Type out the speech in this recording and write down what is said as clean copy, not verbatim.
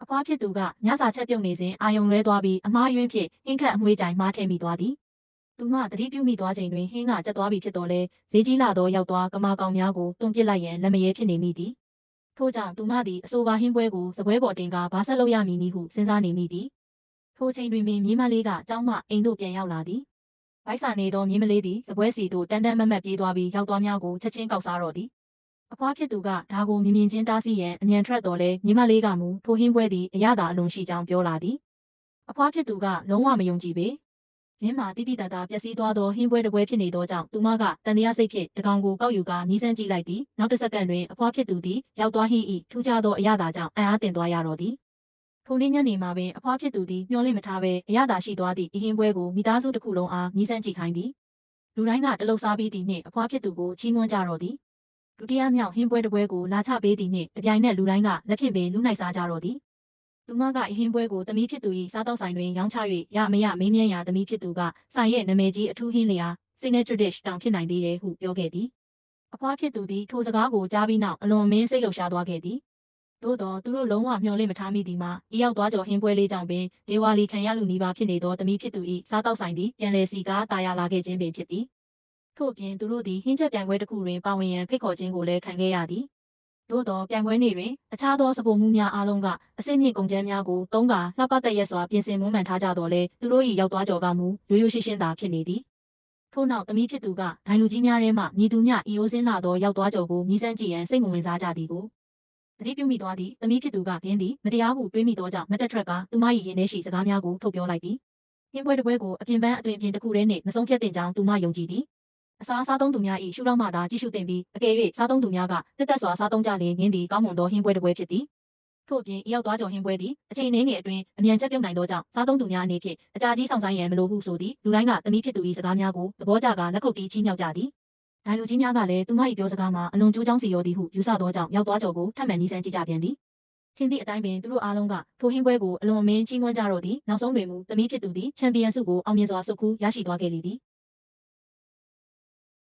ဖွားဖြစ်သူကညစာချက်ပြုတ်နေစဉ်အာယုံလွဲသွားပြီးအမားယွင်းဖြင့်ဟင်းခတ်အမွှေးကြိုင်မှားထည့်မိသွားသည်သူမသတိပြုမိသွားချိန်တွင်ဟင်းကကျက်သွားပြီဖြစ်တော်လဲဈေးကြီးလာသောရောက်သွားကမာကောင်များကိုတွန်းပစ်လိုက်ရန်လက်မရဲဖြစ်နေမိသည်ထို့ကြောင့်သူမသည်အဆိုပါဟင်းပွဲကိုစပွဲပေါ်တင်ကဘာဆက်လုပ်ရမည်နည်းဟုစဉ်းစားနေမိသည်ထိုချိန်တွင်ပင်မြေးမလေးကကျောင်းမှအိမ်သို့ပြန်ရောက်လာသည်ဗိုက်စာနေသောမြေးမလေးသည်စပွဲစီသို့တန်းတန်းမတ်မတ်ပြေးသွားပြီးရောက်သွားများကိုချက်ချင်းကောက်စားတော့သည်အဖွားဖြစ်သူကဒါကိုမြင်မြင်ချင်းတားဆီးရန်အမြန်ထွက်တော်လဲမြေးမလေးကမူထိုဟင်းပွဲသည်အရသာအလွန်ရှိကြောင်းပြောလာသည်အဖွားဖြစ်သူကလုံးဝမယုံကြည်ပေရင်းမှာတိတိတတ်တာပျက်စီးသွားသောဟင်းပွဲတစ်ပွဲဖြစ်နေသောကြောင့်သူမကတန်တရားစိတ်ဖြင့်တကောင်ကိုကောက်ယူကာမြည်စမ်းကြည့်လိုက်သည်နောက်တစ်စက္ကန့်တွင်အဖွားဖြစ်သူသည်ရောက်သွားဟင်း၏ထူးခြားသောအရသာကြောင့်အံ့အားသင့်သွားရတော့သည်ထိုနေ့ညနေမှာပင်အဖွားဖြစ်သူသည်မျှော်လင့်မထားဘဲအရသာရှိသွားသည့်ဟင်းပွဲကိုမိသားစုတစ်ခုလုံးအားမြည်စမ်းကြည့်ခိုင်းသည်လူတိုင်းကတလုတ်စားပြီးသည်နှင့်အဖွားဖြစ်သူကိုချီးမွမ်းကြတော့သည်ဒုတိယမြောက်ဟင်းပွဲတစ်ပွဲကိုလာချပေးသည်နှင့်တပြိုင်နက်လူတိုင်းကလက်ဖြင့်ပင်လူနိုင်စားကြတော့သည်သူမကဟင်းပွဲကိုသမီးဖြစ်သူ၏စားတော့ဆိုင်တွင်ရောင်းချ၍ရမရမေးမြန်းရာသမီးဖြစ်သူကဆိုင်ရဲ့နာမည်ကြီးအထူးဟင်းလျာ signature dish တောင်ဖြစ်နိုင်သေးတယ်ဟုပြောခဲ့သည်အဖွားဖြစ်သူသည်ထိုစကားကိုကြားပြီးနောက်အလွန်မင်းစိတ်လှုပ်ရှားသွားခဲ့သည်သို့တော့သူတို့လုံးဝမျှော်လင့်မထားမိသည်မှာဤရောက်သွားကြော်ဟင်းပွဲလေးကြောင့်ပင်ဒေဝါလီခံရလူနီးပါးဖြစ်နေသောသမီးဖြစ်သူ၏စားတော့ဆိုင်သည်ပြန်လည်စီကားတာယာလာခဲ့ခြင်းပင်ဖြစ်သည်ထို့ပြင်သူတို့သည်ဟင်းချက်ပြိုင်ပွဲတစ်ခုတွင်ပါဝင်ရန်ဖိတ်ခေါ်ခြင်းကိုလည်းခံခဲ့ရသည်သို့သောပြိုင်ပွဲနေ့တွင်အခြားသောစပိုမှုများအားလုံးကအစိမ့်မြင့်ကုန်ကျန်းများကိုသုံးကာလှပတရက်စွာပြင်ဆင်မွမ်းမံထားကြတော့လဲသူတို့၏ရောက်သွားကြော်ကမူရိုးရိုးရှင်းရှင်းသာဖြစ်နေသည်ထို့နောက်သမီးဖြစ်သူကဒိုင်လူကြီးများထဲမှမြည်သူမြဤရိုးစင်းလာသောရောက်သွားကြော်ကိုမြည်စမ်းကြည့်ရန်စိတ်မဝင်စားကြသည်ကိုတတိပြုမိသွားသည့်သမီးဖြစ်သူကပြင်းသည်မတရားဟုတွေးမိသောကြောင့်မတက်ထွက်ကသူမ၏ရင်ထဲရှိစကားများကိုထုတ်ပြောလိုက်သည်ဟင်းပွဲတစ်ပွဲကိုအပြင်ပန်းအတွင်ပြင်တစ်ခုတည်းနှင့်မဆုံးဖြတ်သင့်ကြောင်းသူမယုံကြည်သည်အစားသုံးသူများ၏ရှုထောင့်မှသာကြည့်ရှုသင့်ပြီးအကယ်၍စားသုံးသူများကတက်တက်စွာစားသုံးကြလျင်ငင်းသည်ကောင်းမွန်သောဟင်းပွဲတစ်ပွဲဖြစ်သည်ထို့ပြင်ဤရောက်သွားကြော်ဟင်းပွဲသည်အချိန်နှင်းငယ်အတွင်းအမြန်ချက်ပြုတ်နိုင်သောကြောင့်စားသုံးသူများအနေဖြင့်အကြာကြီးဆောင်ဆိုင်ရန်မလိုဟုဆိုသည်လူတိုင်းကသမီးဖြစ်သူ၏စကားများကိုသဘောကျကလက်ခုပ်တီးချီးမြှောက်ကြသည်ဒိုင်လူကြီးများကလည်းသူမ၏ပြောစကားမှာအလွန်ကြိုးကြောင်းစီရောသည်ဟုယူဆသောကြောင့်ရောက်သွားကြော်ကိုထပ်မံမြည်စမ်းကြည့်ကြပြန်သည်ထင်သည့်အတိုင်းပင်သူတို့အားလုံးကထိုဟင်းပွဲကိုအလွန်အမင်းချီးမွမ်းကြတော့သည်နောက်ဆုံးတွင်မူသမီးဖြစ်သူသည်ချန်ပီယံဆုကိုအောင်မြင်စွာဆုတ်ခူးရရှိသွားခဲ့လေသည်